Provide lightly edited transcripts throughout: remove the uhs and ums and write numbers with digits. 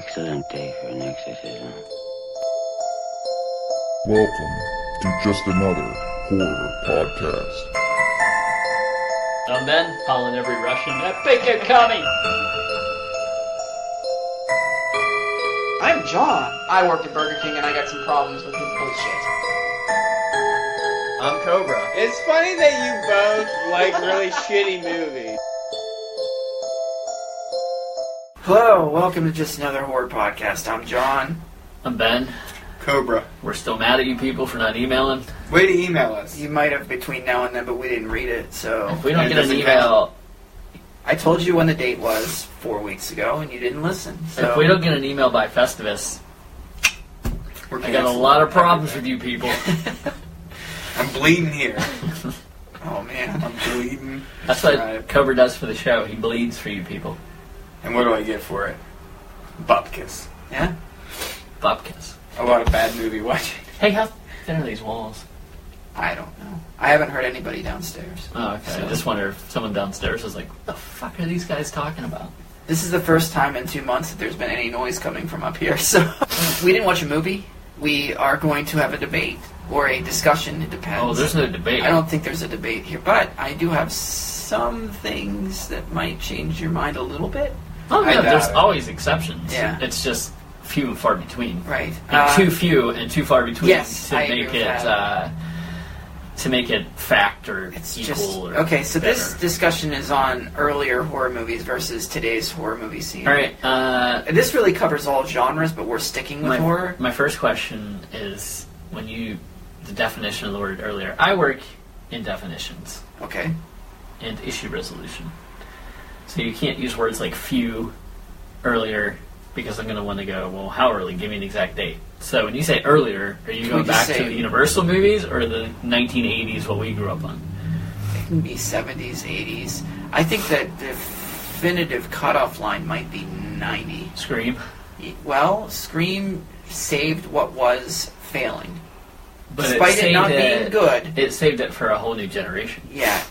excellent day for an exorcism. Welcome to Just Another Horror Podcast. I'm Ben, calling every Russian epic economy. I'm John. I work at Burger King and I got some problems with his bullshit. I'm Cobra. It's funny that you both like really shitty movies. Hello, welcome to Just Another Horror Podcast. I'm John. I'm Ben. Cobra. We're still mad at you people for not emailing. Way to email us. You might have between now and then, but we didn't read it, so... If we don't get an email... I told you when the date was 4 weeks ago, and you didn't listen, so... If we don't get an email by Festivus, I got a lot of problems with you people. I'm bleeding here. Oh, man. I'm bleeding. That's what Right. Cobra does for the show. He bleeds for you people. And what do I get for it? Bupkis. Yeah? Bupkis. A lot of bad movie watching. Hey, how thin are these walls? I don't know. I haven't heard anybody downstairs. Oh, okay. So- I just wonder if someone downstairs was like, what the fuck are these guys talking about? This is the first time in 2 months that there's been any noise coming from up here, so... We didn't watch a movie. We are going to have a debate, or a discussion, it depends. Oh, there's no debate. I don't think there's a debate here, but I do have some things that might change your mind a little bit. Oh, I no, doubt there's it. always exceptions. Yeah. It's just few and far between. Right. And too few and too far between yes, to I make agree it with that. To make it fact or It's equal just... or Okay, so better. this discussion is on earlier horror movies versus today's horror movie scene. All right. This really covers all genres, but we're sticking with horror. My first question is the definition of the word earlier. I work in definitions Okay. and issue resolution. So you can't use words like few earlier because I'm going to want to go, well, how early? Give me an exact date. So when you say earlier, are you Can going we just back to say- the Universal movies or the 1980s, what we grew up on? It can be 70s, 80s. I think that the definitive cutoff line might be 90. Scream. Well, Scream saved what was failing. But Despite it not saved being good. It saved it for a whole new generation. Yeah.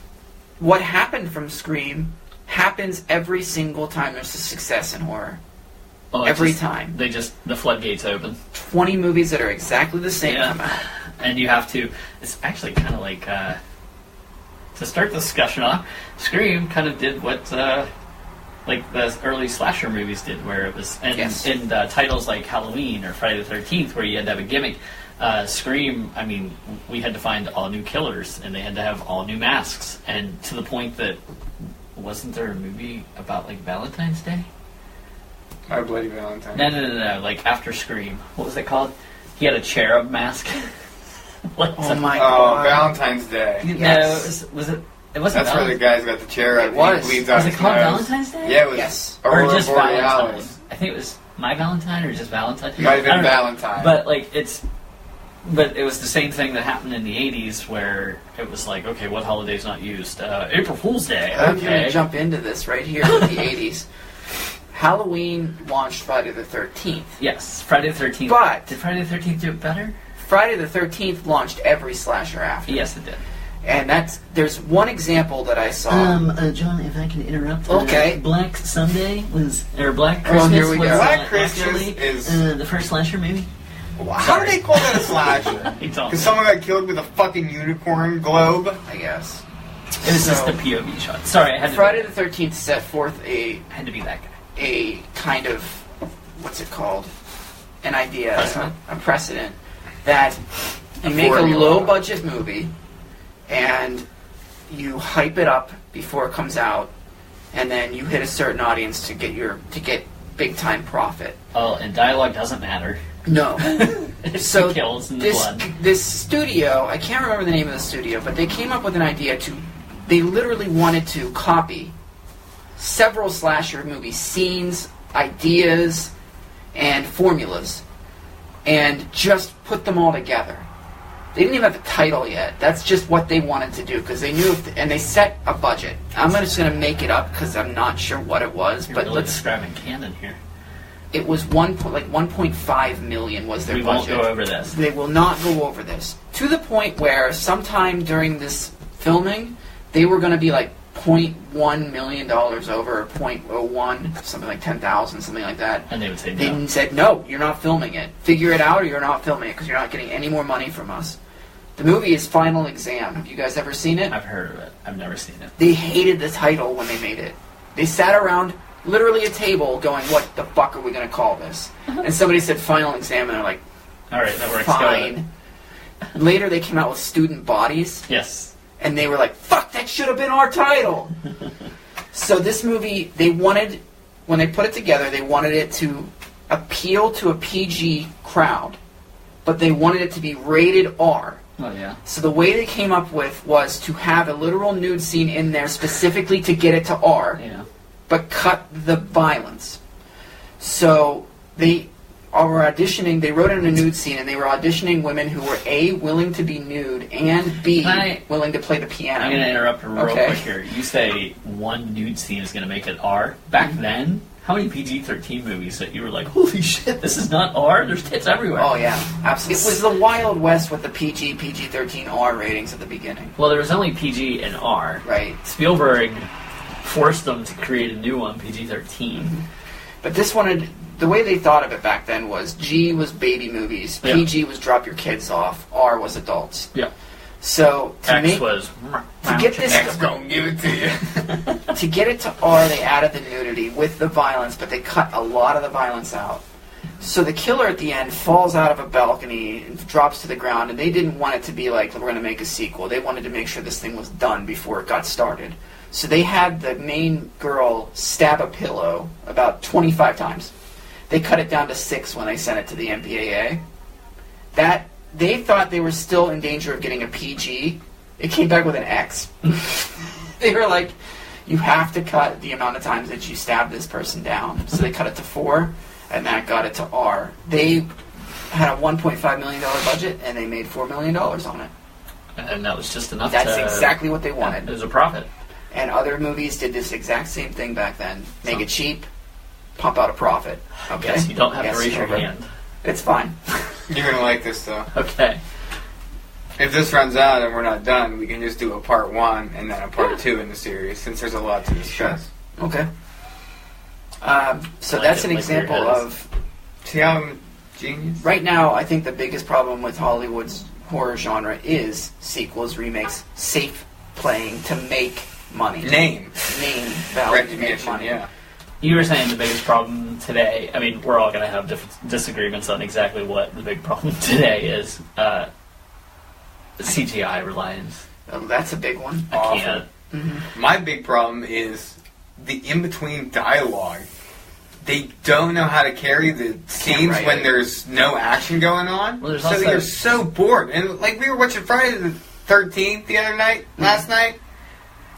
What happened from Scream happens every single time there's a success in horror. Oh, it's Every just- time. the floodgates open. 20 movies that are exactly the same come out. And you have to, it's actually kind of like, to start the discussion off, Scream kind of did what, like the early slasher movies did, where it was, and Yes. in titles like Halloween or Friday the 13th, where you had to have a gimmick, Scream, I mean, we had to find all new killers, and they had to have all new masks, and to the point that, wasn't there a movie about, like, Valentine's Day? My Bloody Valentine. No, like, after Scream. What was it called? He had a cherub mask. Like, Oh my Oh, god. Valentine's Day. Yes. No, was it? It wasn't. That's where the guy's got the chair up. It was. He bleeds out Was it his called nose. Valentine's Day? Yeah, it was. Yes. Or Aurora just Borealis. Valentine? I think it was My Valentine or just Valentine. Might have been I don't know. Valentine. But like but it was the same thing that happened in the '80s, where it was like, okay, what holiday's not used? April Fool's Day. I'm going Okay. to jump into this right here with the 80s. Halloween launched Friday the 13th. Yes, Friday the 13th. But- did Friday the 13th do it better? Friday the 13th launched every slasher after. Yes, it did. And there's one example that I saw. John, if I can interrupt. Okay. Black Sunday was, or Black Oh, Christmas here we was go. Black Christmas actually is- the first slasher movie. How do they call that a slasher? You don't Because know. someone got killed with a fucking unicorn globe? I guess. It was just So- the POV shot. Sorry, I had to Friday the 13th set forth I had to be that guy. a kind of, what's it called? An idea, Precedent? a precedent, that you A make a formula. low-budget movie, and you hype it up before it comes out, and then you hit a certain audience to get big-time profit. Oh, and dialogue doesn't matter. No. It's So the kills and the this blood. this studio, I can't remember the name of the studio, but they came up with an idea they literally wanted to copy several slasher movie scenes, ideas, and formulas, and just put them all together. They didn't even have a title yet. That's just what they wanted to do, because they knew, and they set a budget. I'm just going to make it up because I'm not sure what it was, You're but really let's. describing canon here. It was 1.5 million was their We won't budget. go over this. They will not go over this. To the point where sometime during this filming, they were going to be like $0.1 million over, or 0.01, something like 10,000, something like that. And they would say no. They said, no, you're not filming it. Figure it out or you're not filming it because you're not getting any more money from us. The movie is Final Exam. Have you guys ever seen it? I've heard of it. I've never seen it. They hated the title when they made it. They sat around literally a table going, what the fuck are we going to call this? And somebody said Final Exam, and they're like, all right, that works. fine. Later they came out with Student Bodies. Yes. And they were like, fuck, that should have been our title. So this movie, they wanted, when they put it together, they wanted it to appeal to a PG crowd, but they wanted it to be rated R. Oh, yeah. So the way they came up with was to have a literal nude scene in there specifically to get it to R, but cut the violence. So they were auditioning, they wrote in a nude scene, and they were auditioning women who were A, willing to be nude, and B, willing to play the piano. I'm going to interrupt real quick here. You say one nude scene is going to make it R. Back then, how many PG-13 movies that you were like, holy shit, this is not R? There's tits everywhere. Oh, yeah. Absolutely. It was the Wild West with the PG-13 R ratings at the beginning. Well, there was only PG and R. Right. Spielberg forced them to create a new one, PG-13. But this wanted... The way they thought of it back then was G was baby movies, PG was drop your kids off, R was adults. Yeah. So to X was... To get this... X gonna give it to you. To get it to R, they added the nudity with the violence, but they cut a lot of the violence out. So the killer at the end falls out of a balcony and drops to the ground, and they didn't want it to be like, we're going to make a sequel. They wanted to make sure this thing was done before it got started. So they had the main girl stab a pillow about 25 times. They cut it down to 6 when they sent it to the MPAA. That they thought they were still in danger of getting a PG. It came back with an X. They were like, you have to cut the amount of times that you stab this person down. So they cut it to 4, and that got it to R. They had a $1.5 million budget, and they made $4 million on it. And that was just enough. That's exactly what they wanted. It was a profit. And other movies did this exact same thing back then. Make it cheap, pump out a profit. Okay? Yes, you don't have to raise your hand. It's fine. You're gonna like this though. Okay. If this runs out and we're not done, we can just do a part 1 and then a part 2 in the series, since there's a lot to discuss. Okay. So that's an example of... See how I'm genius? Right now, I think the biggest problem with Hollywood's horror genre is sequels, remakes, safe playing to make money. Name value to make money. Yeah. You were saying the biggest problem today, I mean, we're all going to have different disagreements on exactly what the big problem today is. CGI reliance. Oh, that's a big one. I can't. Mm-hmm. My big problem is the in-between dialogue. They don't know how to carry the scenes when there's no action going on. Well, so you're so bored. And like we were watching Friday the 13th the other night, last night.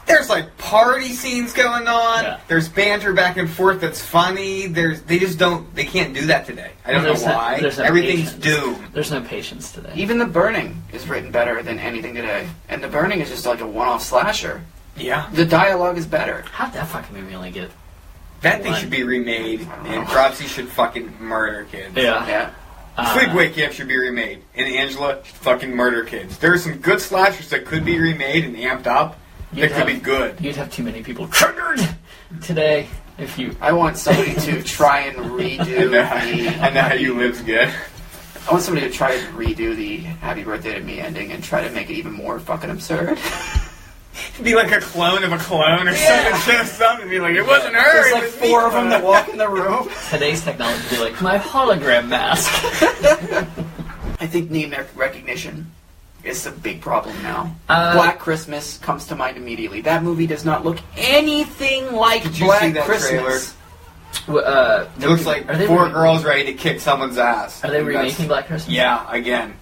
There's like party scenes going on. Yeah. There's banter back and forth that's funny. They can't do that today. I don't know why. Everything's doomed. There's no patience today. Even The Burning is written better than anything today. And The Burning is just like a one-off slasher. Yeah. The dialogue is better. How'd that fucking movie only get... That thing should be remade, and Dropsy should fucking murder kids. Yeah. Sleepaway Camp should be remade, and Angela should fucking murder kids. There are some good slashers that could be remade and amped up. That could be good. You'd have too many people triggered today if you... I want somebody to try and redo the... I know how you live's good. I want somebody to try to redo the Happy Birthday to Me ending and try to make it even more fucking absurd. Be like a clone of a clone or something. Just something. Be like, it wasn't her. There's like 4 of them that walk in the room. Today's technology would be like, my hologram mask. I think name recognition is a big problem now. Black Christmas comes to mind immediately. That movie does not look anything like Black Christmas. It looks like 4 girls ready to kick someone's ass. Are they remaking Black Christmas? Yeah, again.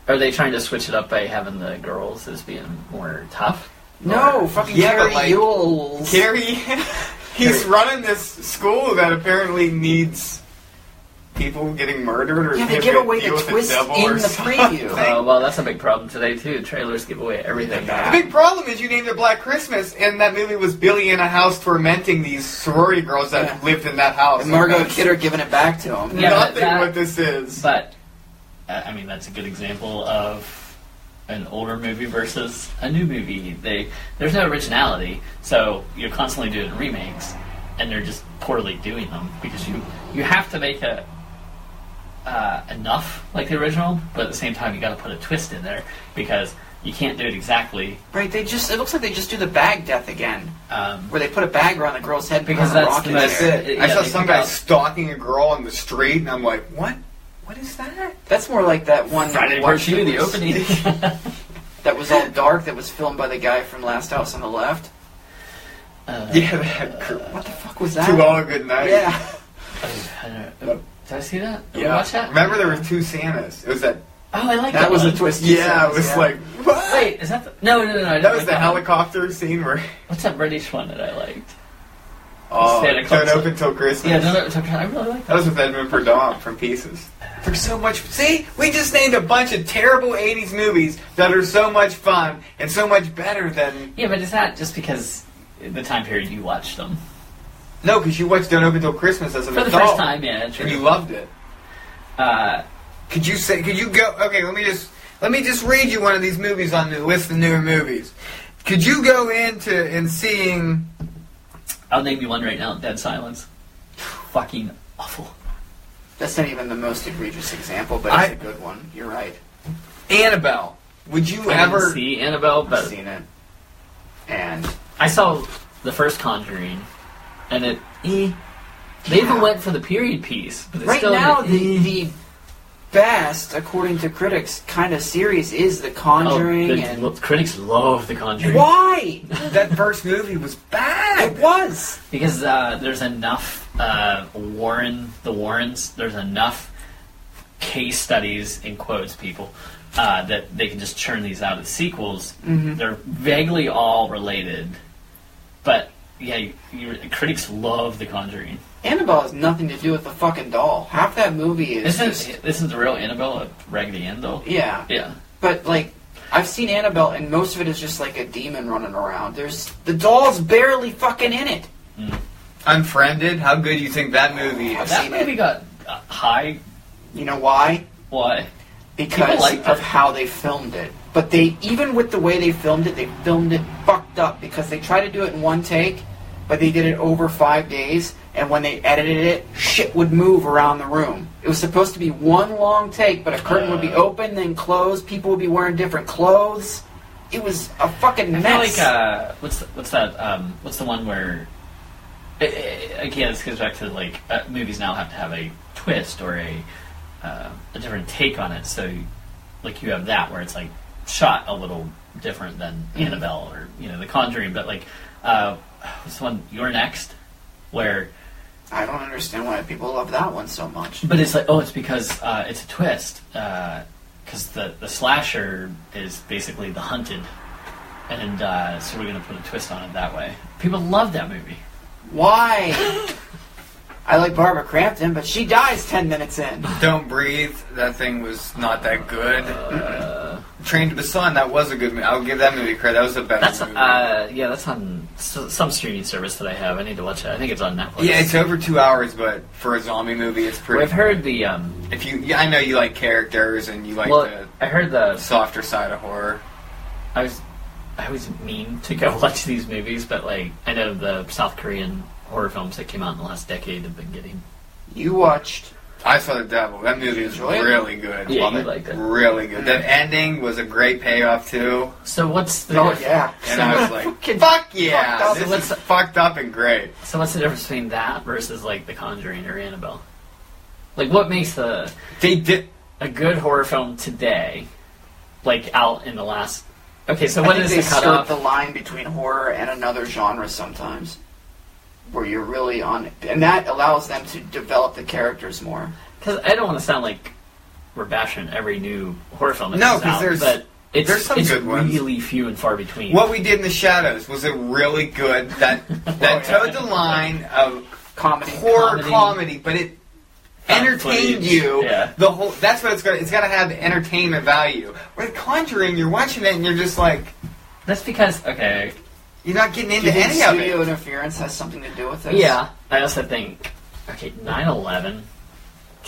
Are they trying to switch it up by having the girls as being more tough? No, fucking Carrie Ewells. Carrie, he's running this school that apparently needs people getting murdered or they give away the twist in the preview. Well, that's a big problem today, too. Trailers give away everything. The big problem is you named it Black Christmas, and that movie was Billy in a house tormenting these sorority girls that lived in that house. And Margot Kidder giving it back to him. Yeah, nothing what this is. But, I mean, that's a good example of an older movie versus a new movie. There's no originality, so you're constantly doing remakes, and they're just poorly doing them because you have to make enough like the original, but at the same time you got to put a twist in there because you can't do it exactly. Right, it looks like they just do the bag death again, where they put a bag around the girl's head because that's it. I saw some guy stalking a girl on the street, and I'm like, what? What is that? That's more like that one Friday Part 2, the opening. That was all dark, that was filmed by the guy from Last House on the Left. What the fuck was that? To All a Good Night. Yeah. Did I see that? Did we Yeah. watch that? Remember there were two Santas. It was that. Oh, I like that. That was one. a twist. Yeah, it was like, what? Wait, is that no? That was the helicopter scene where. What's that British one that I liked? Oh, Santa Claus. Don't Open Till Christmas. Yeah, Don't Open Till Christmas. I really like that. That was with Edmund Purdom from Pieces. There's so much. See, we just named a bunch of terrible '80s movies that are so much fun and so much better than. Yeah, but is that just because the time period you watched them? No, because you watched Don't Open Till Christmas as an For adult. the first time, yeah, true. And you loved it. Could you go? Okay, let me just read you one of these movies on the list of newer movies. Could you go into and seeing? I'll name you one right now. Dead Silence. Fucking awful. That's not even the most egregious example, but it's a good one. You're right. Annabelle. Would you I ever didn't see Annabelle? But I've seen it, and I saw the first Conjuring, and it. They even went for the period piece, but it's right still now the best, according to critics, kind of series is The Conjuring. Critics love The Conjuring. Why? that first movie was bad? It was. Because there's enough the Warrens, there's enough case studies, in quotes, people, that they can just churn these out as sequels. Mm-hmm. They're vaguely all related, but yeah, critics love The Conjuring. Annabelle has nothing to do with the fucking doll. Half that movie is Isn't the real Annabelle a Raggedy Ann doll? Yeah. Yeah. But, like, I've seen Annabelle, and most of it is just like a demon running around. The doll's barely fucking in it. Unfriended. How good do you think that movie is? That movie got high. You know why? Why? Because liked of it. how they filmed it. But even with the way they filmed it fucked up because they tried to do it in one take, but they did it over 5 days, and when they edited it, shit would move around the room. It was supposed to be one long take, but a curtain would be open, then closed, people would be wearing different clothes. It was a fucking mess. I feel like, what's the one where, again, this goes back to, like, movies now have to have a twist or a different take on it, so, like, you have that where it's, like, shot a little different than Annabelle or, The Conjuring, but, like, what's the one, You're Next, where... I don't understand why people love that one so much. But it's like, it's because it's a twist. Because the slasher is basically the hunted. And so we're going to put a twist on it that way. People love that movie. Why? I like Barbara Crampton, but she dies 10 minutes in. Don't Breathe. That thing was not that good. Train to Busan. That was a good movie. I'll give that movie credit. That was a better movie. That's on some streaming service that I have. I need to watch it. I think it's on Netflix. Yeah, it's over 2 hours, but for a zombie movie, it's pretty. Well, I've heard the. I know you like characters and you like I heard the softer side of horror. I always mean to go watch these movies, but like I know the South Korean horror films that came out in the last decade have been getting. You watched. I Saw the Devil. That movie is really good. Yeah, you liked it. Really good. The ending was a great payoff too. So what's the? Oh yeah. And I was like, "Fuck yeah! This is fucked up and great." So what's the difference between that versus like The Conjuring or Annabelle? Like, what makes a good horror film today, like out in the last? Okay, so what is the cutoff? They skirt the line between horror and another genre sometimes, where you're really on it, and that allows them to develop the characters more. Because I don't want to sound like we're bashing every new horror film that No, comes out, because but there's some good ones. Really few and far between. What We Did in the Shadows was a really good that towed the line of horror comedy, but it entertained you. Yeah. The whole that's what it's got. It's got to have entertainment value. With Conjuring, you're watching it and you're just like, that's because you're not getting into Do you think any of it. studio interference has something to do with this? Yeah, I also think 9/11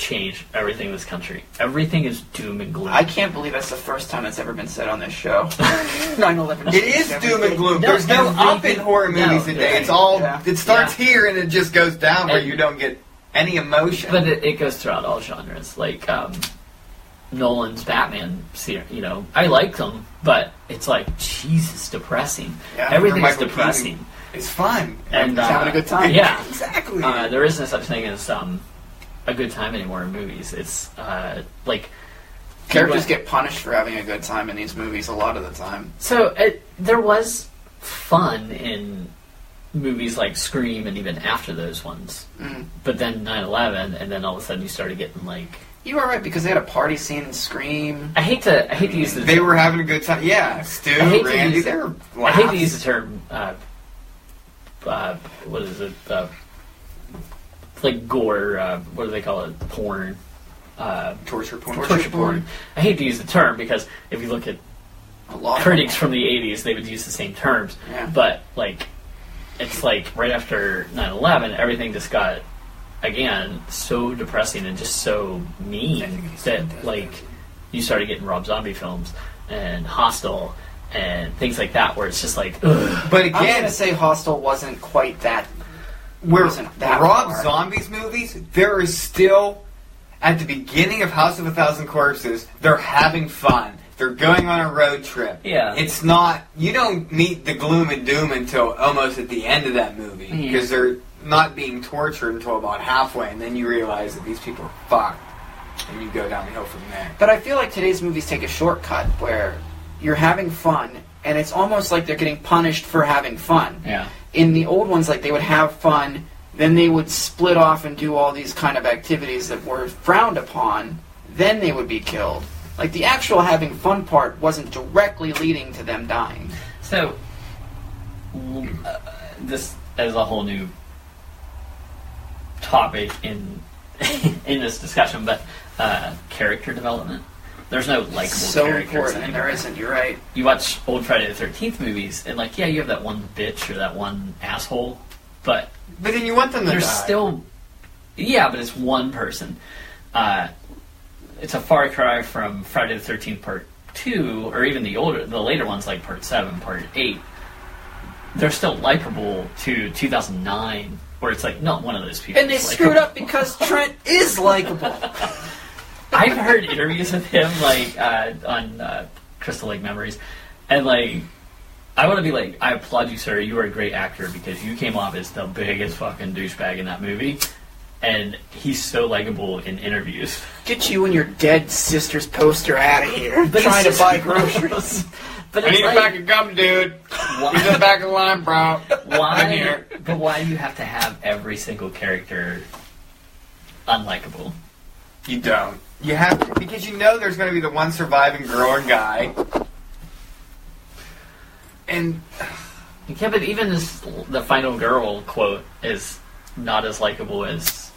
change everything in this country. Everything is doom and gloom. I can't believe that's the first time that's ever been said on this show. 9/11. It is doom and gloom. No, There's no up in everything- horror movies no, today. right. It's all, Yeah. it starts here and it just goes down where And- you don't get any emotion. But it goes throughout all genres. Like Nolan's Batman, I like them, but it's like, Jesus, depressing. Yeah, Everything's Michael depressing. Keaton. It's fun. And He's having a good time. Yeah. Exactly. There is no such thing as a good time anymore in movies. It's like Characters get punished for having a good time in these movies a lot of the time. So there was fun in movies like Scream and even after those ones. Mm. But then 9/11, and then all of a sudden you started getting like... You were right, because they had a party scene in Scream. I hate to use the They were having a good time. Yeah, Stu, I hate to Randy, use- they were I hate to laughs. use the term, what is it, like gore, what do they call it, porn, Torture porn. torture porn. I hate to use the term because if you look at A lot. critics from the 80s, they would use the same terms. Yeah. But, like, it's like right after 9/11, everything just got, again, so depressing and just so mean that, like, you started getting Rob Zombie films and Hostel and things like that where it's just like, ugh. But I'm going again, to say Hostel wasn't quite that. where wasn't that Rob far. Zombie's movies, there is still, at the beginning of House of a Thousand Corpses, they're having fun. They're going on a road trip. Yeah. It's not, you don't meet the gloom and doom until almost at the end of that movie. Mhm. Because they're not being tortured until about halfway, and then you realize that these people are fucked. And you go down the hill from there. But I feel like today's movies take a shortcut where you're having fun, and it's almost like they're getting punished for having fun. Yeah. In the old ones, like, they would have fun, then they would split off and do all these kind of activities that were frowned upon, then they would be killed. Like, the actual having fun part wasn't directly leading to them dying. So, this is a whole new topic in this discussion, but character development. There's no likable So characters important, and there anymore. isn't, you're right. You watch old Friday the 13th movies, and like, yeah, you have that one bitch or that one asshole, but But then you want them to there's die. still, yeah, but it's one person. It's a far cry from Friday the 13th Part 2, or even the later ones like Part 7, Part 8. They're still likable to 2009, where it's like, not one of those people. And they is screwed likable. up because Trent is likable. I've heard interviews with him, like, on Crystal Lake Memories, and, like, I want to be like, I applaud you, sir, you are a great actor, because you came off as the biggest fucking douchebag in that movie, and he's so likable in interviews. Get you and your dead sister's poster out of here. But Trying to it's buy just- groceries. But I it's need like, a pack of gum, dude. He's in the back of the line, bro. I'm why, here. but why do you have to have every single character unlikable? You don't. You have to, because you know there's going to be the one surviving girl or guy. And Yeah, but even the final girl quote is not as likable as,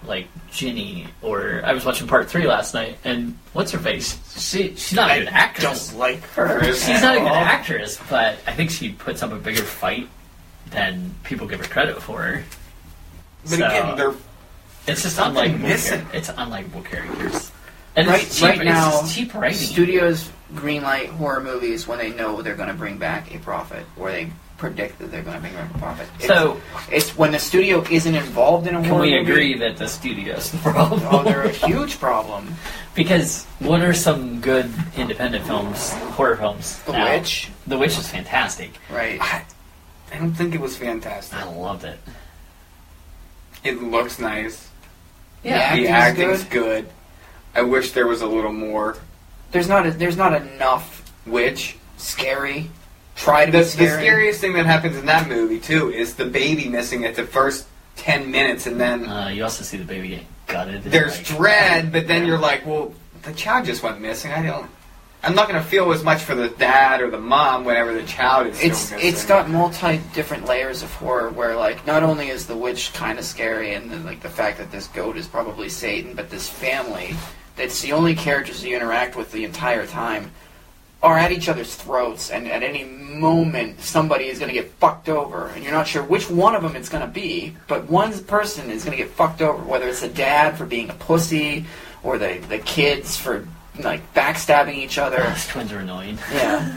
like, Ginny, or I was watching Part 3 last night, and what's her face? She's not a good actress. Don't like her. She's not a good actress, but I think she puts up a bigger fight than people give her credit for. but again, they're It's just something unlikable. missing. It's unlikable characters. And Right, it's cheap, right now, it's just cheap writing. studios greenlight horror movies when they know they're going to bring back a profit, or they predict that they're going to bring back a profit. So, It's when the studio isn't involved in a can horror we movie. agree that the studio's the problem? Oh, they're a huge problem. Because what are some good independent films, horror films? The now? Witch, The Witch is fantastic. right? I don't think it was fantastic. I loved it. It looks nice. Yeah, The acting's acting's good. I wish there was a little more. There's not enough Which scary. Try to the be scary. scariest thing that happens in that movie too is the baby missing at the first 10 minutes, and then You also see the baby get gutted. there's like, dread. But then you're like, well, the child just went missing. I'm not going to feel as much for the dad or the mom whenever the child is still missing. It's got different layers of horror where, like, not only is the witch kind of scary, and then, like, the fact that this goat is probably Satan, but this family that's the only characters you interact with the entire time are at each other's throats, and at any moment somebody is going to get fucked over, and you're not sure which one of them it's going to be, but one person is going to get fucked over, whether it's the dad for being a pussy, or the kids for like backstabbing each other. Those twins are annoying. Yeah.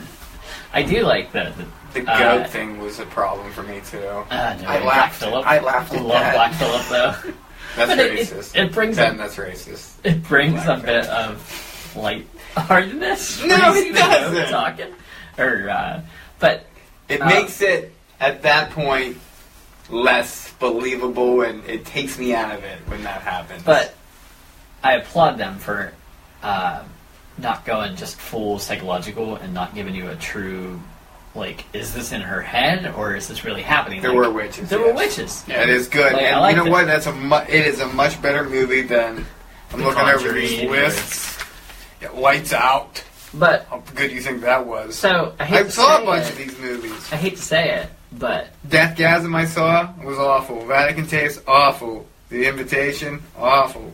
I do like the goat thing was a problem for me too. No, I laughed. I laughed at love that. Black Phillip though. That's But racist. it brings Ben, that's racist. It brings Black a bit of lightheartedness. No, when you it see the goat doesn't. Talking, but It makes it at that point less believable, and it takes me out of it when that happens. But I applaud them for not going just full psychological and not giving you a true, like, is this in her head or is this really happening? There Like, were witches. There yes. were witches. It is good, Like, I and liked you know it. what? It is a much better movie than I'm The looking over Conjuring these or- lists. Yeah, Lights Out. But How good do you think that was? so I hate I to saw say a bunch it. of these movies. I hate to say it, but Deathgasm I saw was awful. Vatican Tapes awful. The Invitation awful.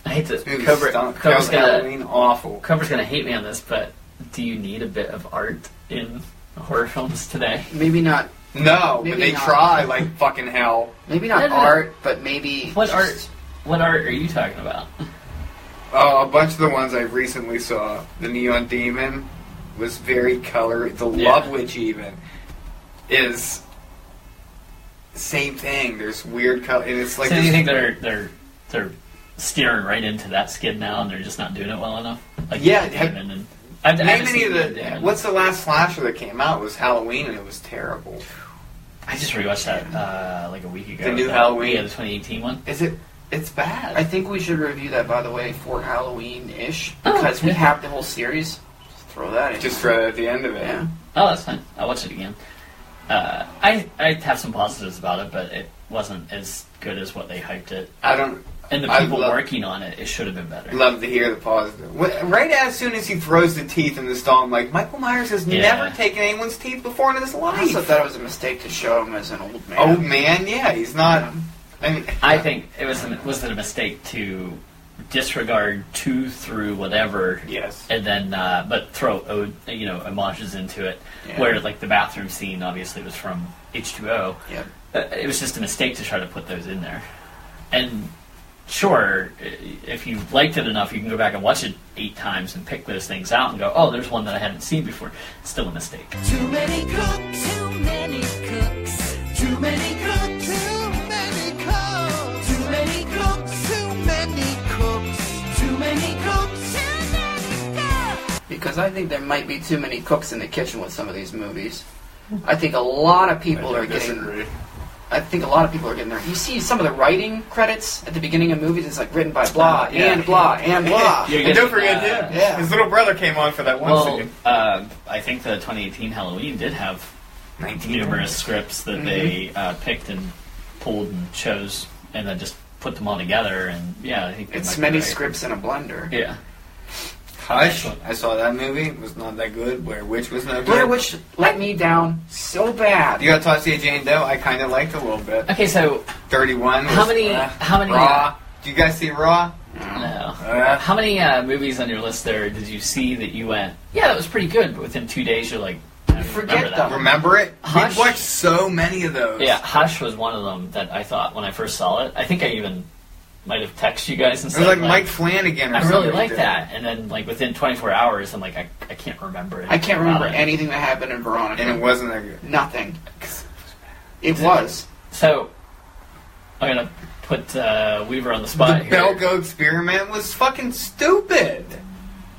I hate to. This movie Cobra's stunk. gonna Halloween awful. Cobra's gonna hate me on this, but do you need a bit of art in horror films today? Maybe not. No, Maybe but they not. try like fucking hell. Maybe not No, no. art, but maybe What just- art? What art are you talking about? Oh, a bunch of the ones I recently saw. The Neon Demon was very color. The Yeah. Love Witch even is same thing. There's weird color, and it's like So do this- you think they're steering right into that skid now, and they're just not doing it well enough? Like Yeah, Demon and I name haven't any seen of Neon the. Demon. What's the last slasher that came out? It was Halloween, and it was terrible. I just rewatched that like a week ago. The new That- Halloween? Yeah, the 2018 one. Is it? It's bad. I think we should review that, by the way, for Halloween-ish, Oh, because we yeah. have the whole series. Just throw that in. Just right at the end of it. Yeah. Oh, that's fine. I'll watch it again. I have some positives about it, but it wasn't as good as what they hyped it. I don't. And the I people love- working on it, it should have been better. Love to hear the positive. Right as soon as he throws the teeth in the stall, I'm like, Michael Myers has Yeah. never taken anyone's teeth before in his I life. also thought it was a mistake to show him as an old man. Old man, yeah, he's not. I mean, I think it was it a mistake to disregard 2 through whatever, yes. and then but throw homages into it. Yeah. Where like the bathroom scene obviously was from H2O. Yep. It was just a mistake to try to put those in there. And sure, if you liked it enough, you can go back and watch it 8 times and pick those things out and go, oh, there's one that I hadn't seen before. It's still a mistake. Too many cooks, too many cooks, too many cooks, too many cooks, too many cooks, too many cooks, too many cooks, too many cooks. Because I think there might be too many cooks in the kitchen with some of these movies. I think a lot of people are getting. I think a lot of people are getting there. You see some of the writing credits at the beginning of movies. It's like written by blah Yeah. and blah and blah. You're And don't getting, forget him. yeah. His little brother came on for that one Well, scene. I think the 2018 Halloween did have 19 numerous scripts that they picked and pulled and chose, and then just put them all together. And yeah, I think they It's might be many right. scripts in a blender. Yeah, Hush. I saw that movie. It was not that good. Blair Witch was no good. Blair Witch let me down so bad. You got to see Jane Doe. I kind of liked it a little bit. Okay, so 31. How was, many- how many- Raw. Do you guys see Raw? no. Uh, How many movies on your list there did you see that you went, yeah, that was pretty good, but within 2 days you're like, I don't Forget remember that. them. Remember it? Hush. We've watched so many of those. Yeah, Hush was one of them that I thought when I first saw it. I think I even might have texted you guys and It said, was like Mike Flanagan or I something. really like did. that. And then like within 24 hours, I'm like, I can't remember it. I can't remember about it. anything that happened in Veronica. And it wasn't that good. Nothing. It was. So I'm gonna put Weaver on the spot The here. Belgo experiment was fucking stupid.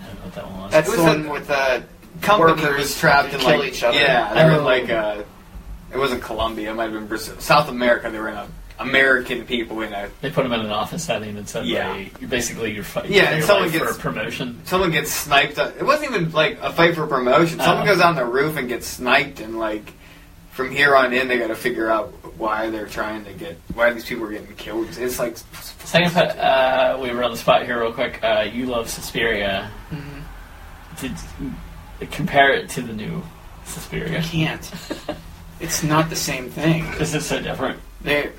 I don't know what that one was. That's It the was one with the Company workers was trapped to in kill like each other. Yeah, they were Oh. like it wasn't Colombia. It might have been Brazil, South America. They were in American people in a. They put him in an office setting and said, Yeah. like, you're basically you're fighting Yeah, for and your someone life for a gets- promotion. Someone gets sniped. It wasn't even like a fight for promotion. Someone Oh. goes on the roof and gets sniped, and like from here on in, they got to figure out why they're trying to get why these people are getting killed. It's like So I'm gonna put Weaver on the spot here real quick. You love Suspiria. Did compare it to the new Suspiria? I can't. It's not the same thing. This is so different. They're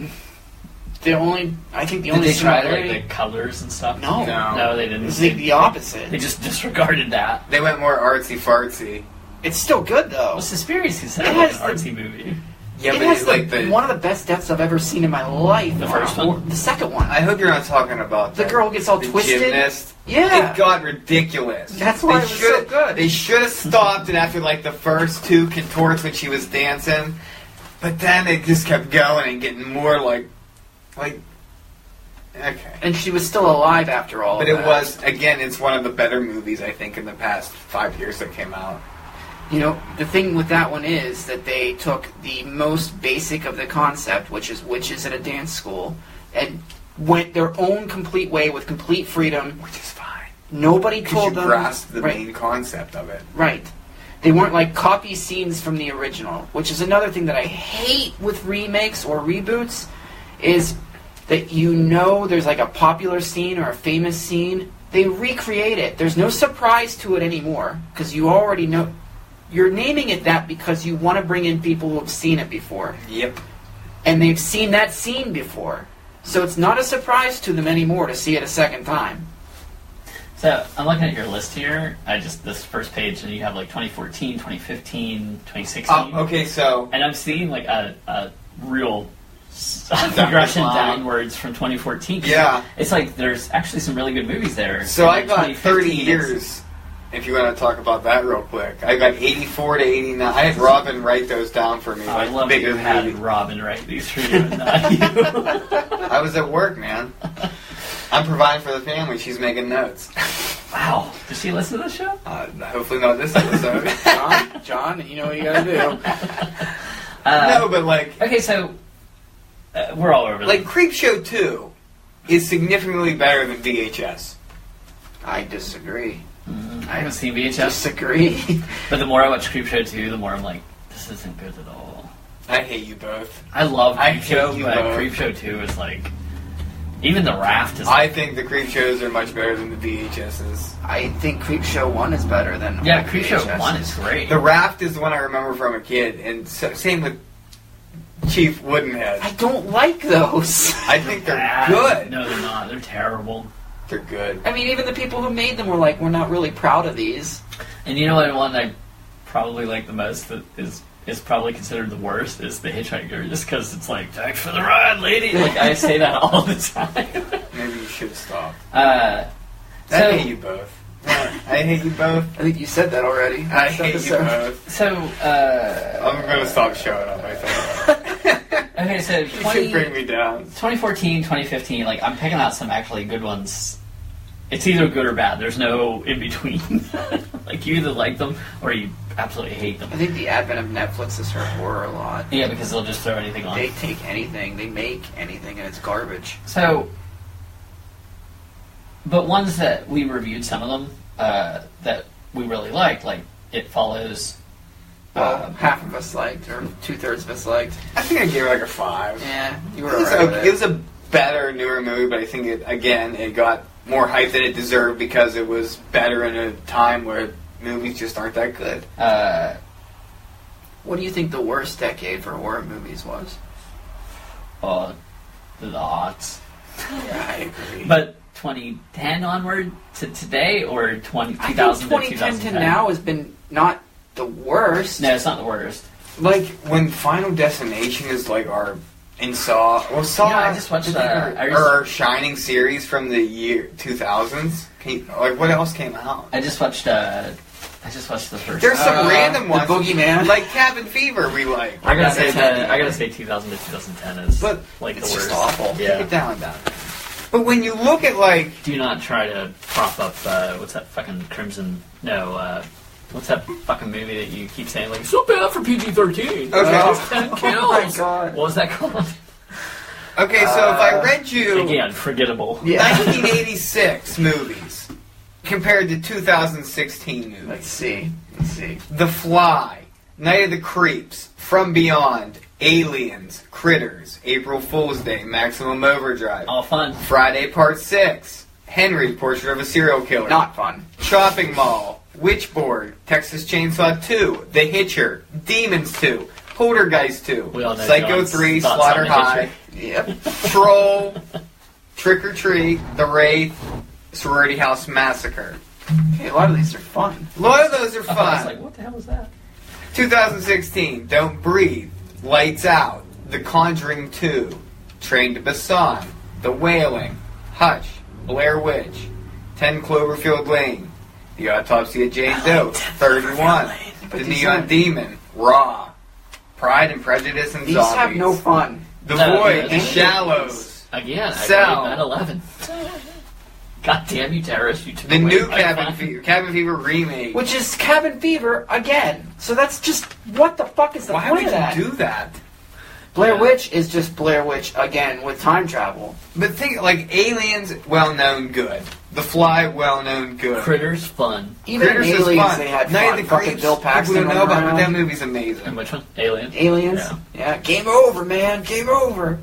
I think the Did only they try similarity... like the colors and stuff? No. No, they didn't. It's the opposite. They just disregarded that. They went more artsy fartsy. It's still good, though. Well, Suspiria's It considered like an has artsy movie. Yeah, it but has it's like the. one of the best deaths I've ever seen in my life. The first one? The second one. I hope you're not talking about The that. girl gets all the twisted. Gymnast. Yeah. It got ridiculous. That's why it was so shoulda- good. They should have stopped it after like the first two contorts when she was dancing, but then it just kept going and getting more like, okay. And she was still alive after all But of it that. was, again, it's one of the better movies I think in the past 5 years that came out. You know, the thing with that one is that they took the most basic of the concept, which is witches at a dance school, and went their own complete way with complete freedom. Which is fine. Nobody Because told you them... grasp the right, main concept of it. right. They weren't like copy scenes from the original, which is another thing that I hate with remakes or reboots, is that you know there's like a popular scene or a famous scene, they recreate it. There's no surprise to it anymore, because you already know... You're naming it that because you want to bring in people who have seen it before. Yep. And they've seen that scene before. So it's not a surprise to them anymore to see it a second time. So I'm looking at your list here. This first page, and you have like 2014, 2015, 2016. Oh, okay, so... And I'm seeing like a real progression downwards from 2014. Yeah. It's like there's actually some really good movies there. So I And got 30 2015, years, if you want to talk about that real quick. I got 84 to 89. I had Robin write those down for me. I like love that bigger you had movie. Robin write these for you and not you. I was at work, man. I'm providing for the family. She's making notes. Wow. Does she listen to the show? Hopefully not this episode. John, you know what you gotta do. No, but like... Okay, so we're all over Like, Creepshow 2 is significantly better than VHS. I disagree. I haven't seen VHS, Disagree. but the more I watch Creepshow 2, the more I'm like, this isn't good at all. I hate you both. I love I hate Creepshow, you but both. Creepshow 2 is like, even The Raft is. I think the Creepshows are much better than the VHSs. I think Creepshow 1 is better than... Yeah, all Creepshow VHSs. 1 is great. The Raft is the one I remember from a kid, and same with Chief Woodenhead. I don't like those. I think they're Bad. good. No, they're not. They're terrible. They're good. I mean, even the people who made them were like, we're not really proud of these. And you know what one I probably like the most that is probably considered the worst is The Hitchhiker, just because it's like, thanks for the ride, lady. Like, I say that all the time. Maybe you should stop. I I hate you both. I hate you both. I think you said that already. I hate you both. So, I'm gonna stop showing up, I think. okay, so You should bring me down. 2014, 2015, like, I'm picking out some actually good ones. It's either good or bad. There's no in between. Like, you either like them or you absolutely hate them. I think the advent of Netflix has hurt horror a lot. Yeah, because they'll just throw anything on. They take anything, they make anything, and it's garbage. So, but ones that we reviewed, some of them, that we really liked, like It Follows. Well, half of us liked, or 2/3 of us liked. I think I gave it like a 5. Yeah, you were It was, alright okay. with It was a better, newer movie, but I think it got more hype than it deserved because it was better in a time where movies just aren't that good. What do you think the worst decade for horror movies was? The aughts. Yeah, I agree. But 2010 onward to today, or 2000 I think to 2010 2010? to now has been not the worst. No, it's not the worst. Like, when Final Destination is like our... In Saw... Well, Saw... Yeah, I just watched, our Shining series from the year 2000s. Like, what else came out? I just watched the first. There's some random the ones. Boogeyman. Like Cabin Fever we like. I gotta say 2000 to 2010 is But like it's the worst. just awful. Yeah. Take it down. But when you look at, like... Do not try to prop up, what's that fucking Crimson... No, what's that fucking movie that you keep saying, like, so bad for PG-13? Okay. 10 kills! Oh my God. What was that called? Okay, so if I read you... Again, forgettable. Yeah. 1986 movies compared to 2016 movies. Let's see. The Fly, Night of the Creeps, From Beyond, Aliens, Critters, April Fool's Day, Maximum Overdrive, All fun. Friday Part 6, Henry, Portrait of a Serial Killer, Not fun. Shopping Mall, Witchboard, Texas Chainsaw 2, The Hitcher, Demons 2, Poltergeist 2, We all know Psycho John's 3, thoughts Slaughter on the High, Yep. Troll, Trick or Treat, The Wraith, Sorority House Massacre. Okay, a lot of these are fun. A lot of those are I was fun. like, what the hell was that? 2016, Don't Breathe, Lights Out, The Conjuring 2, Train to Busan, The Wailing, Hush, Blair Witch, 10 Cloverfield Lane, The Autopsy of Jane Doe, 31, But The these Neon aren't- Demon, Raw, Pride and Prejudice and These Zombies, have no fun. The No, Void, yeah, The Shallows, Again, I Cell. played 9/11. God damn you, terrorists! You took the away new my Cabin fun. Fever remake. Which is Cabin Fever again. So that's just, what the fuck is the Why point would of that? you do that? Blair Yeah. Witch is just Blair Witch again with time travel. But think, like, Aliens, well-known good. The Fly, well-known good. Critters fun. Even Critters in is Aliens, fun. they had Night fun. of the Fucking Creeps, Bill Paxton people don't know running about, but that around. movie's amazing. And which one? Alien. Aliens? Yeah. Yeah, game over, man. Game over.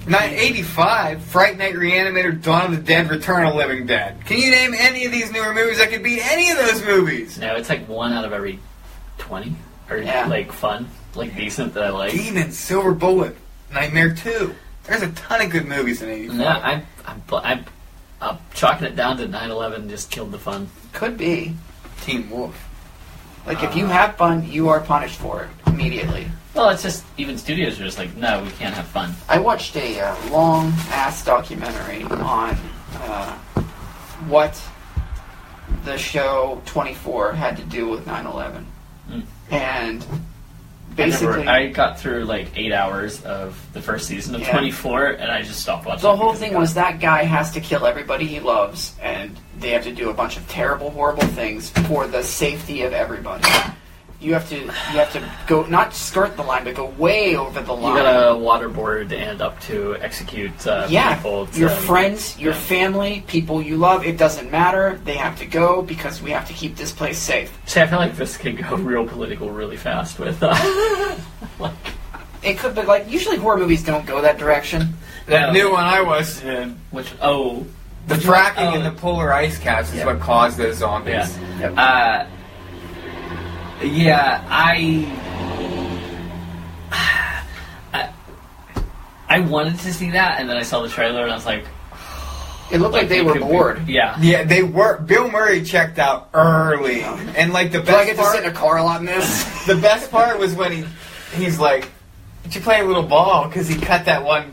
1985, Fright Night Reanimator, Dawn of the Dead, Return of the Living Dead. Can you name any of these newer movies that could beat any of those movies? No, it's like 1 out of every 20, or Yeah. like fun, like decent that I like. Demons, Silver Bullet, Nightmare 2. There's a ton of good movies in 85. Yeah, I'm chalking it down to 9/11 just killed the fun. Could be. Teen Wolf. Like, if you have fun, you are punished for it immediately. Well, it's just even studios are just like, no, we can't have fun. I watched a long-ass documentary on what the show 24 had to do with 9/11. Mm. And basically, I got through like 8 hours of the first season of Yeah. 24, and I just stopped watching. the it whole because thing it got- was that guy has to kill everybody he loves, and they have to do a bunch of terrible, horrible things for the safety of everybody. You have to go, not skirt the line, but go way over the You line. got a waterboard and up to execute Yeah, people. your to- friends, your yeah. family, people you love, it doesn't matter. They have to go because we have to keep this place safe. See, I feel like this could go real political really fast with. Like, It could be like, usually horror movies don't go that direction. That No. new one I was in. which The which fracking one? in the polar ice caps is Yeah. what caused those zombies. Yeah. Yeah, I wanted to see that, and then I saw the trailer, and I was like, It looked like they were could be- bored. Yeah. Yeah, they were. Bill Murray checked out early, and like the Do I best get to sit in a part, car a lot in this? the best part was when he's like, "Did you play a little ball?" Because he cut that one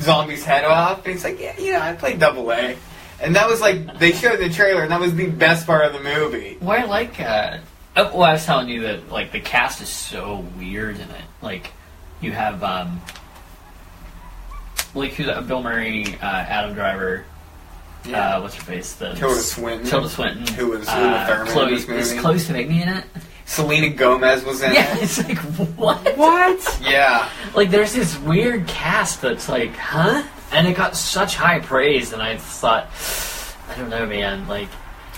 zombie's head off, and he's like, "Yeah, I played double A," and that was like they showed the trailer, and that was the best part of the movie. Well, I like. Well, I was telling you that like the cast is so weird in it. Like, you have like who's that? Bill Murray, Adam Driver. Yeah. What's her face? The Tilda Swinton. Tilda Swinton. Who was Uma Thurman in Chloe, this movie. Is Chloe Sevigny in it? Selena Gomez was in Yeah, it. it's like what? What? Yeah. Like, there's this weird cast that's like, huh? And it got such high praise, and I thought, I don't know, man. Like,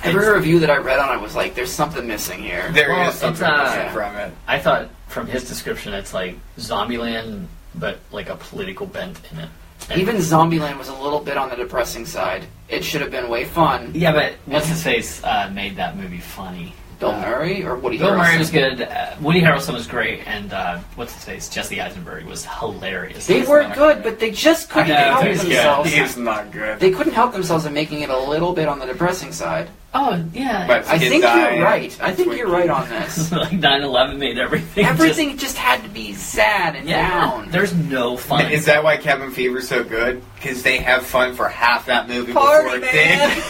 Every it's- review that I read on it was like, there's something missing here. There Well, is something it's, missing from it. I thought from his description, it's like Zombieland, but like a political bent in it. And- Even Zombieland was a little bit on the depressing side. It should have been way fun. yeah, but what's his face made that movie funny. Bill Murray or Woody Bill Murray Harrelson? was good. Woody Harrelson was great, and what's his face? Jesse Eisenberg was hilarious. They were good, but they just couldn't I know, help he's good. themselves. He is not good. They couldn't help themselves in making it a little bit on the depressing side. Oh yeah, But I Kid think dying, you're right. I think you're right on this. like 9/11 made everything. Everything just had to be sad and down. There's no fun. Is that why Cabin Fever's so good? Because they have fun for half that movie Party, before man!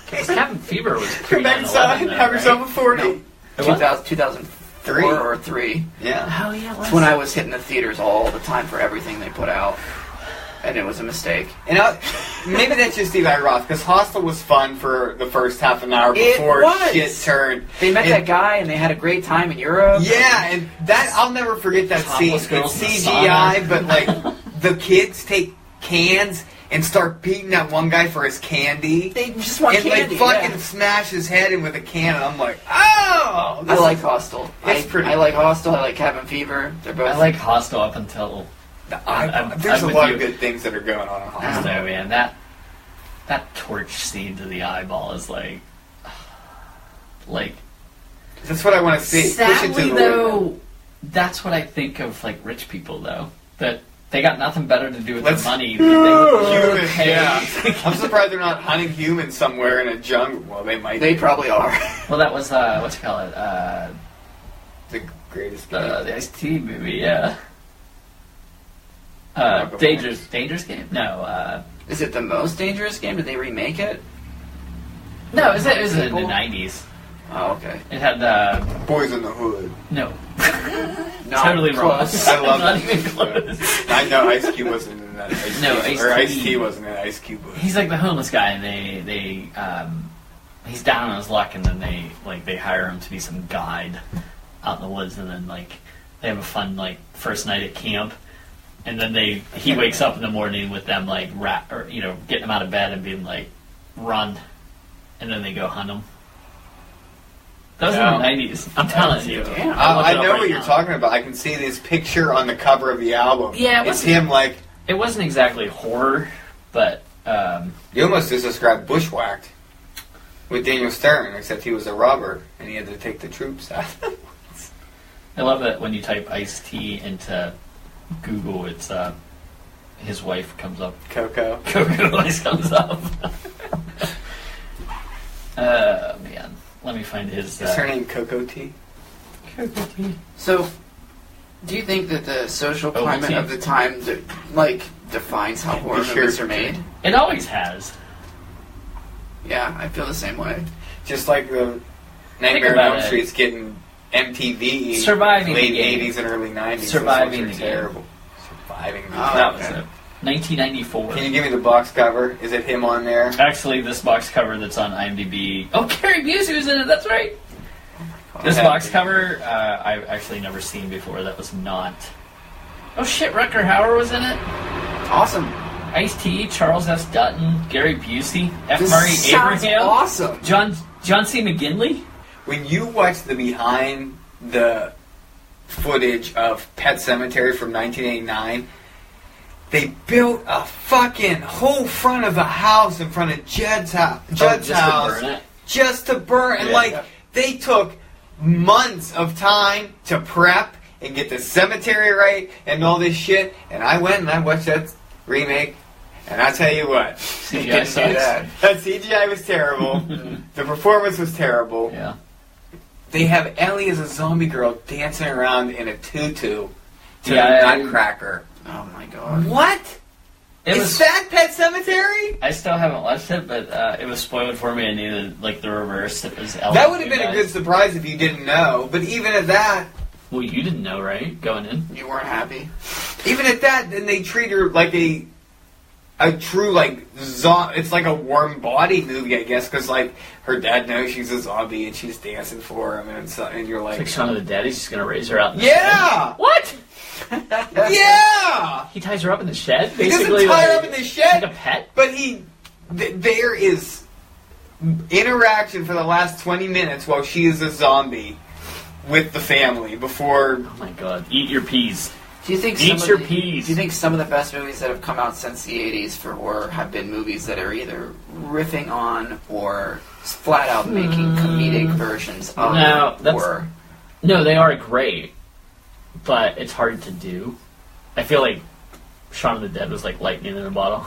Because Cabin Fever was Come pre back 9/11. inside, though, have right? yourself a 40. No. What? 2004 or 3. Yeah. Oh yeah, That's when I was hitting the theaters all the time for everything they put out. And it was a mistake. And maybe that's just Eli Roth, because Hostel was fun for the first half an hour It before was. shit turned. They met And- that guy and they had a great time in Europe. Yeah, and that I'll never forget that scene. Topless It's girls in the CGI, sauna. but like the kids take cans and start beating that one guy for his candy. They just want and candy. like fucking yeah. smash his head in with a can, and I'm like, oh! I like Hostel. It's pretty I like Hostel. I like Cabin Fever. They're both. I like Hostel up until There's I'm a lot with of you. good things that are going on in I Hostel. don't know, man. That torch scene to the eyeball is like That's what I want to see. Push it to sadly the though, limit. That's what I think of, like, rich people, though. That they got nothing better to do with their money than they would Humans, pay. yeah. I'm surprised they're not hunting humans somewhere in a jungle. Well, they might. They probably are. Well, that was, what's it called? The greatest game. The Ice-T movie, yeah. Dangerous Game? No, Is it the most dangerous game? Did they remake it? No, it was in the 90s. Oh, okay. It had, Boys in the Hood. no. Not Totally wrong. close. I love Not that. even close. I know Ice Cube wasn't in that. No, Or Ice-T. Ice-T wasn't in Ice Cube. He's like the homeless guy, and he's down on his luck, and then they hire him to be some guide out in the woods, and then they have a fun first night at camp, and then he wakes up in the morning with them getting him out of bed and being like, run, and then they go hunt him. That was in the 90s. I'm telling you. Damn. I know what you're talking about. I can see this picture on the cover of the album. Yeah, it's him It wasn't exactly horror, but you almost just described Bushwhacked with Daniel Stern, except he was a robber and he had to take the troops out. I love that when you type Ice-T into Google, it's his wife comes up. Coco. Coco always comes up. Man. Let me find his... Is her name Coco T? Coco T. So, do you think that the social climate of the time defines how horror movies are made? It always has. Yeah, I feel the same way. Just like the Nightmare on Elm Street's getting MTV Surviving late the game. 80s and early 90s. Surviving Those the are game. terrible. Surviving the That game. was it. 1994. Can you give me the box cover? Is it him on there? Actually, this box cover that's on IMDb... Oh, Carrie Busey was in it, that's right! This box cover, I've actually never seen before. That was not... Oh shit, Rutger Hauer was in it? Awesome. Ice-T, Charles S. Dutton, Gary Busey, F. This Murray sounds Abraham, awesome. John C. McGinley. When you watch the behind the footage of Pet Sematary from 1989, they built a fucking whole front of a house in front of Judd's house. Just to burn it. Just to burn. And Yeah. they took months of time to prep and get the cemetery right and all this shit. And I went and I watched that remake. And I tell you what, CGI sucks. that CGI was terrible. The performance was terrible. Yeah. They have Ellie as a zombie girl dancing around in a tutu to Yeah, a nutcracker. Oh my god. What? It Is was. that Pet Sematary? I still haven't watched it, but it was spoiled for me. I needed the reverse. It was Ellen That would have been a guys. good surprise if you didn't know. But even at that, Well, you didn't know, right? Going in. You weren't happy? then they treat her like a true it's like a warm body movie, I guess, because her dad knows she's a zombie and she's dancing for him, and you're It's like, like Shaun of the Dead. He's just gonna raise her out. In the yeah, Shed. What? yeah. He ties her up in the shed. He Basically, doesn't tie her up in the shed, like a pet. but there is interaction for the last 20 minutes while she is a zombie with the family before. Oh my god! Eat your peas. Do you think Eat some your of the, peas. Do you think some of the best movies that have come out since the 80s for horror have been movies that are either riffing on or flat out making comedic versions of horror? No, they are great, but it's hard to do. I feel like Shaun of the Dead was like lightning in a bottle.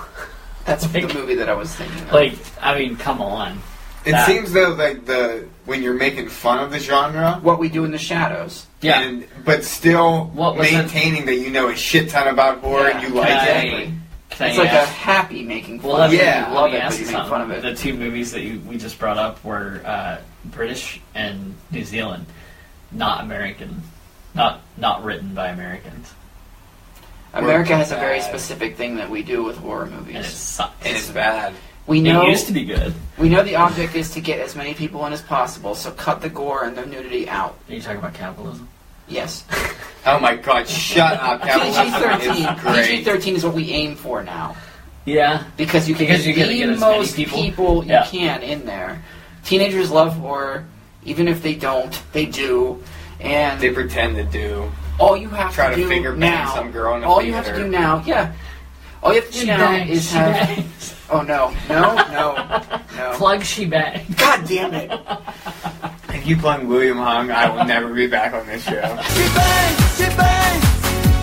That's the movie that I was thinking of. I mean, come on. It seems though when you're making fun of the genre, What We Do in the Shadows. Yeah. but still What was maintaining that you know a shit ton about horror and you like it. exactly. Can It's I like a ask? happy making fun Well, of it. yeah, You love let me it, but ask you you make fun of something. it. The two movies that we just brought up were British and New Zealand, not American, not written by Americans, America has a very bad. specific thing that we do with horror and it movies. sucks. And it's bad. We know It used to be good. we know the object is to get as many people in as possible, so cut the gore and the nudity out. Are you talking about capitalism? Yes. Oh my god, shut up. Capitalism is great. PG-13 is what we aim for now. Yeah. Because you can Because you get gotta the get as many most people. you Yeah. can in there. Teenagers love horror. Even if they don't, they do. And They pretend to do. all you have Try to to do finger bang now, some girl in a all you have to theater. do now, all you have to do now is have. Oh no! Plug she bang. God damn it! If you plug William Hung, I will never be back on this show. She bangs, face.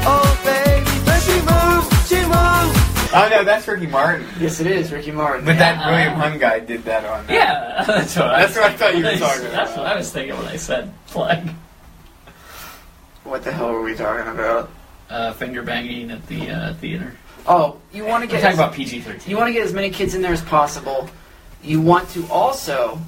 Oh baby, when she moves, she moves. Oh no, that's Ricky Martin. Yes, it is Ricky Martin. But that William Hung guy did that on. Yeah, that's what That's what I thought you were talking about. That's what I was thinking when I said plug. What the hell were we talking about? Finger banging at the theater. Oh, you want to We're get talking about PG-13. you want to get as many kids in there as possible. You want to also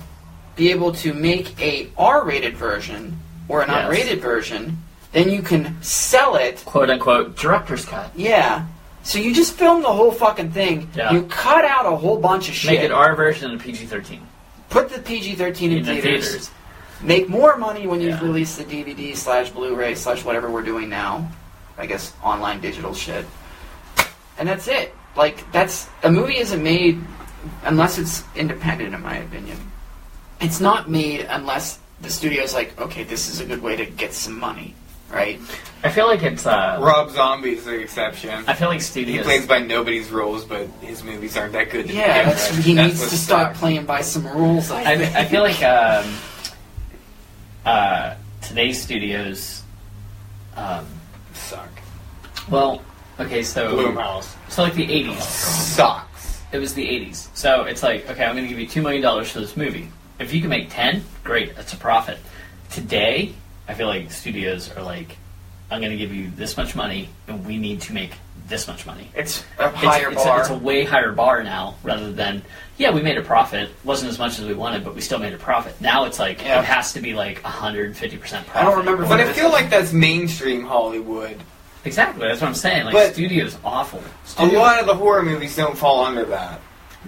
be able to make a R-rated version or an Yes. unrated version. Then you can sell it. Quote unquote director's cut. Yeah. So you just film the whole fucking thing. Yeah. You cut out a whole bunch of shit. Make it our version of PG-13 Put the PG-13 in the theaters. Make more money when you Yeah. release the DVD/Blu-ray/ whatever we're doing now. I guess online digital shit. And that's it. Like, that's... A movie isn't made unless it's independent, in my opinion. It's not made unless the studio's like, okay, this is a good way to get some money, right? I feel like it's Rob Zombie's the exception. I feel like He studios. plays by nobody's rules, but his movies aren't that good. To Yeah, begin that's, with. he That's needs what to start sucks. playing by some rules, I think. I feel like today's studios. Suck. Well, okay, so Blumhouse so like the 80s. sucks. It was the 80s. So it's like, okay, I'm going to give you $2 million for this movie. If you can make 10, great, that's a profit. Today, I feel like studios are like, I'm going to give you this much money, and we need to make this much money. It's a higher It's bar. it's a way higher bar now, rather than, yeah, we made a profit. Wasn't as much as we wanted, but we still made a profit. Now it's like, Yeah. it has to be like 150% profit. I don't remember But I feel like that's mainstream Hollywood. Exactly, that's what I'm saying. Like, But- studio's awful. A Studio, lot of the horror movies don't fall under that.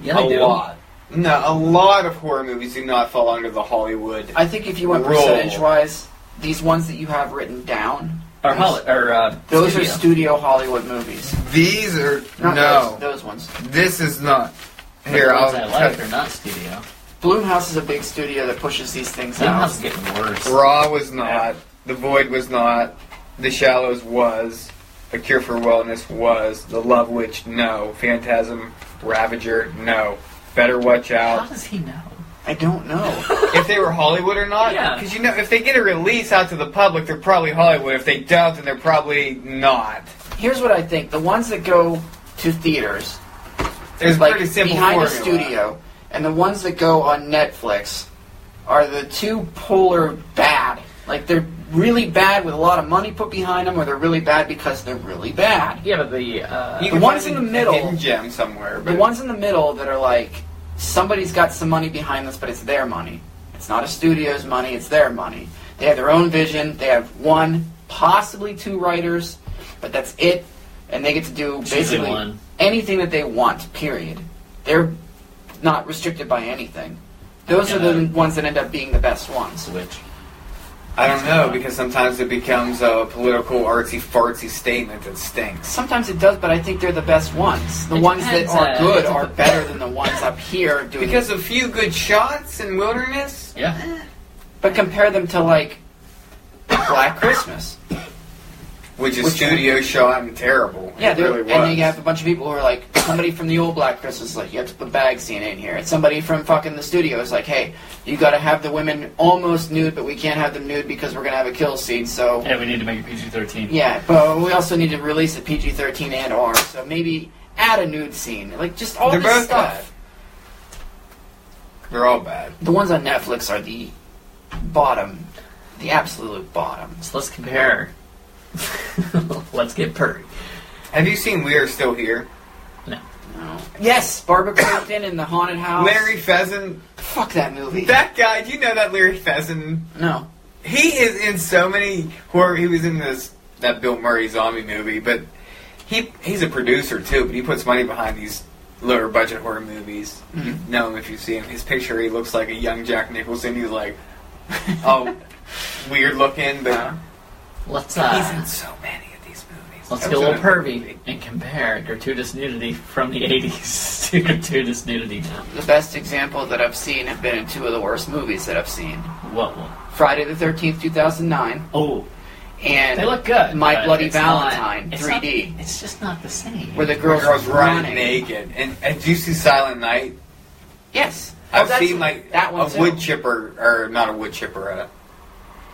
yeah, they a do. lot. No, a lot of horror movies do not fall under the Hollywood. I think if you went Roll. percentage-wise, these ones that you have written down, Or those studio. are studio Hollywood movies. These are Not those ones. This is not. But Here, the ones I'll I like tell are not studio. Blumhouse is a big studio that pushes these things Blumhouse out. is getting worse. Raw was not. The Void was not. The Shallows was. A Cure for Wellness was. The Love Witch, no. Phantasm, Ravager, no. Better Watch How Out. does he know? I don't know. If they were Hollywood or not? Yeah. Because, you know, if they get a release out to the public, they're probably Hollywood. If they don't, then they're probably not. Here's what I think. The ones that go to theaters, There's like pretty simple behind a formula. studio, and the ones that go on Netflix are the two polar bad. Like, they're really bad with a lot of money put behind them, or they're really bad because they're really bad. Yeah, but the You The can ones find in the a middle- hidden gem somewhere. The But ones in the middle that are like, somebody's got some money behind this, but it's their money. It's not a studio's money, it's their money. They have their own vision, they have one, possibly two writers, but that's it, and they get to do Usually basically one. anything that they want, period. They're not restricted by anything. Those are Yeah. the ones that end up being the best ones. Switch. I don't know, because sometimes it becomes a political artsy-fartsy statement that stinks. Sometimes it does, but I think they're the best ones. The It ones that depends, are good it are depends. better than the ones up here doing. Because a few good shots in Wilderness? Yeah. But compare them to like Black Christmas. Which is Which studio shot and terrible. Yeah, it really was. and then you have a bunch of people who are like, somebody from the old Black Christmas is like, you have to put bag scene in here. And somebody from fucking the studio is like, hey, you got to have the women almost nude, but we can't have them nude because we're gonna have a kill scene. So Yeah, we need to make it PG-13. yeah, but we also need to release it PG-13 and R. So maybe add a nude scene, like just all They're this both stuff. bad. They're all bad. The ones on Netflix are the bottom, the absolute bottom. So let's compare. Let's get purry. Have you seen We Are Still Here? No. Yes, Barbara Crampton in the haunted house. Larry Pheasant. Fuck that movie. That guy, do you know that Larry Pheasant? No. He is in so many horror. He was in that Bill Murray zombie movie, but he's a producer too. But he puts money behind these lower budget horror movies. Mm-hmm. You know him if you see him. His picture, he looks like a young Jack Nicholson. He's like, oh, weird looking, but Let's he's in so many of these movies. let's That get a was little another pervy movie. and compare gratuitous nudity from the 80s to gratuitous nudity now. The best example that I've seen have been in two of the worst movies that I've seen. What? Friday the 13th, 2009, Oh, and they look good. My but Bloody it's not- Valentine, it's 3D. not- it's just not the same. where the The girls girls are running running. naked. And do you see Silent Night? Yes. I've that's- seen like that a one too. wood chipper, or not a wood chipper,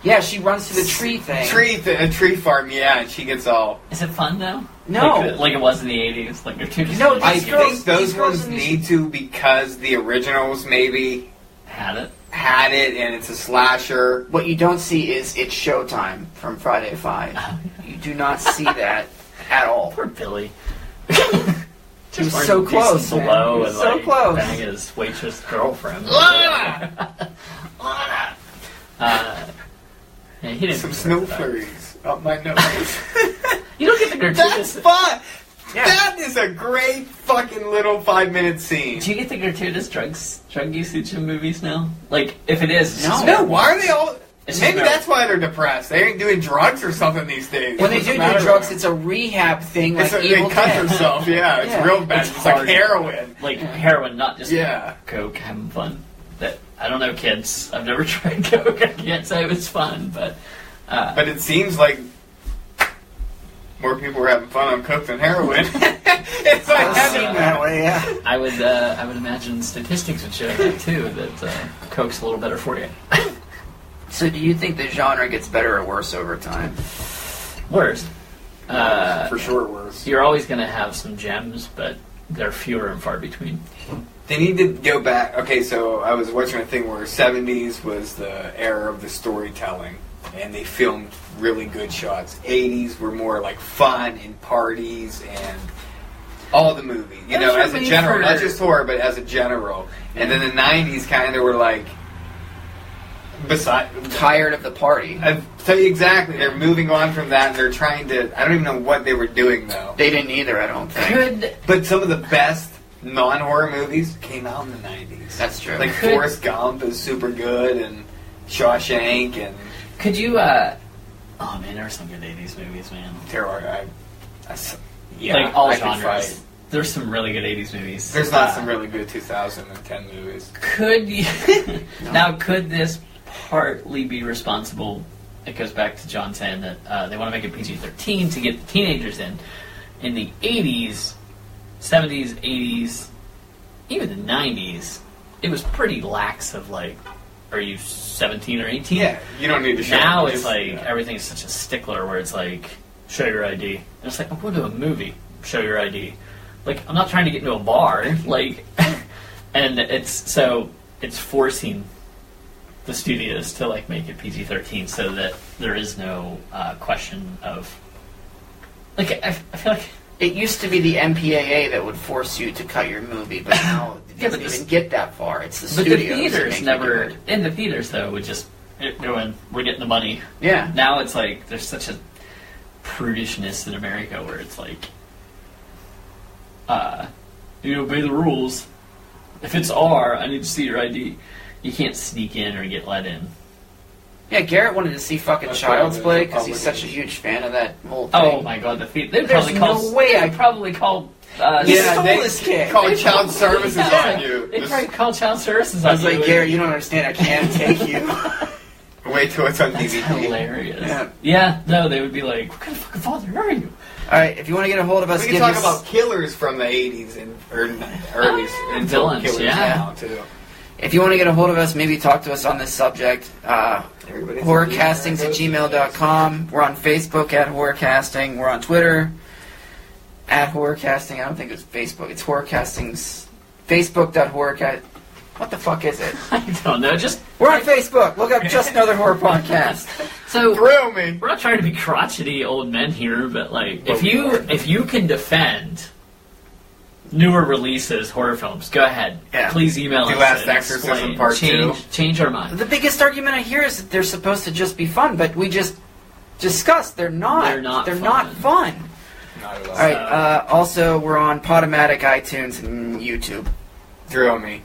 Yeah, she runs to the tree thing. A tree farm, yeah, and she gets all... Is it fun, though? No. Like it was in the 80s? Like, they're too... No, I These girls- think those these girls ones in these- need to because the originals maybe Had it? had it, and it's a slasher. What you don't see is It's Showtime from Friday 5. You do not see that at all. Poor Billy. He was so close, man. Below He was and, so like, close. bang his waitress girlfriend. Yeah, he didn't Some deserve snow that. flurries up my nose. You don't get the gratuitous... That's fun! Yeah. That is a great fucking little 5-minute scene. Do you get the gratuitous drug usage in movies now? Like, if it is... it's just- No, why are they all... It's just Maybe very- that's why they're depressed. They ain't doing drugs or something these days. When they What's do the matter do drugs, with it's a rehab thing like them? Evil They cut Dead. themselves, yeah. It's Yeah. real bad. It's It's like hard. heroin. Like, heroin, not just Yeah. coke, having fun. That I don't know, kids. I've never tried coke. I can't say it was fun, but... But it seems like more people were having fun on coke than heroin. It's like It does seem that way, yeah. I would imagine statistics would show that, too, that coke's a little better for you. So do you think the genre gets better or worse over time? Worse. for sure worse. You're always going to have some gems, but they're fewer and far between. They need to go back. Okay, so I was watching a thing where 70s was the era of the storytelling, and they filmed really good shots. 80s were more like fun and parties and all the movie, you know, as a general, not just horror, but as a general. And then the 90s kind of were like, Tired of the party. I tell you exactly, they're moving on from that, and they're trying to. I don't even know what they were doing though. They didn't either, I don't think. But some of the best non-horror movies came out in the 90s. That's true. Like Forrest Gump is super good, and Shawshank, and Could you, oh man, there were some good 80s movies, man. Terror. Yeah, Like all I could genres. fight. There's some really good 80s movies. There's not some really good 2010 movies. Could you... Now, could this partly be responsible? It goes back to John saying that they want to make it PG-13 to get the teenagers in. In the 80s, 70s, 80s, even the 90s, it was pretty lax of like, are you 17 or 18? Yeah, you don't need to show Now them. it's like Yeah. everything's such a stickler where it's like, show your ID. And it's like, I'm going to a movie, show your ID. Like, I'm not trying to get into a bar. Like, and it's forcing the studios to like make it PG-13 so that there is no question of, like, I feel like It used to be the MPAA that would force you to cut your movie, but now it Yeah, doesn't but even get that far. It's the but the studios. that theaters make you never do it. in the theaters though would just go in, we're getting the money. Yeah. Now it's like there's such a prudishness in America where it's like you obey the rules. If it's R, I need to see your ID. You can't sneak in or get let in. Yeah, Garrett wanted to see fucking That's Child's probably Play the because he's public such a issue. huge fan of that whole thing. Oh my god, the they'd There's probably call no way they'd probably call Yeah, stole they this kid. call child services on you. They'd Just probably call child services I on was you. like, Garrett, you don't understand. I can't take you. wait till it's on That's DVD. hilarious. Yeah. No, they would be like, what kind of fucking father are you? All right, if you want to get a hold of us, We can give talk us about killers from the 80s and early until villains, killers yeah. now too. If you want to get a hold of us, maybe talk to us on this subject. Everybody's Horrorcastings@gmail.com. We're on Facebook at Horrorcasting. We're on Twitter at Horrorcasting. I don't think it's Facebook. It's Horrorcastings. Facebook.horrorcast. What the fuck is it? I don't know. Just We're on Facebook. Look up Just Another Horror Podcast. so Thrill me. we're not trying to be crotchety old men here, but like if you can defend newer releases, horror films, go ahead. Yeah. Please email Do us. Last and Exorcism explain. Part 2. Change our mind. The biggest argument I hear is that they're supposed to just be fun, but we just discussed they're not. They're not not fun. Not at all. All right. Also, we're on Podomatic, iTunes, and YouTube. Thrill me.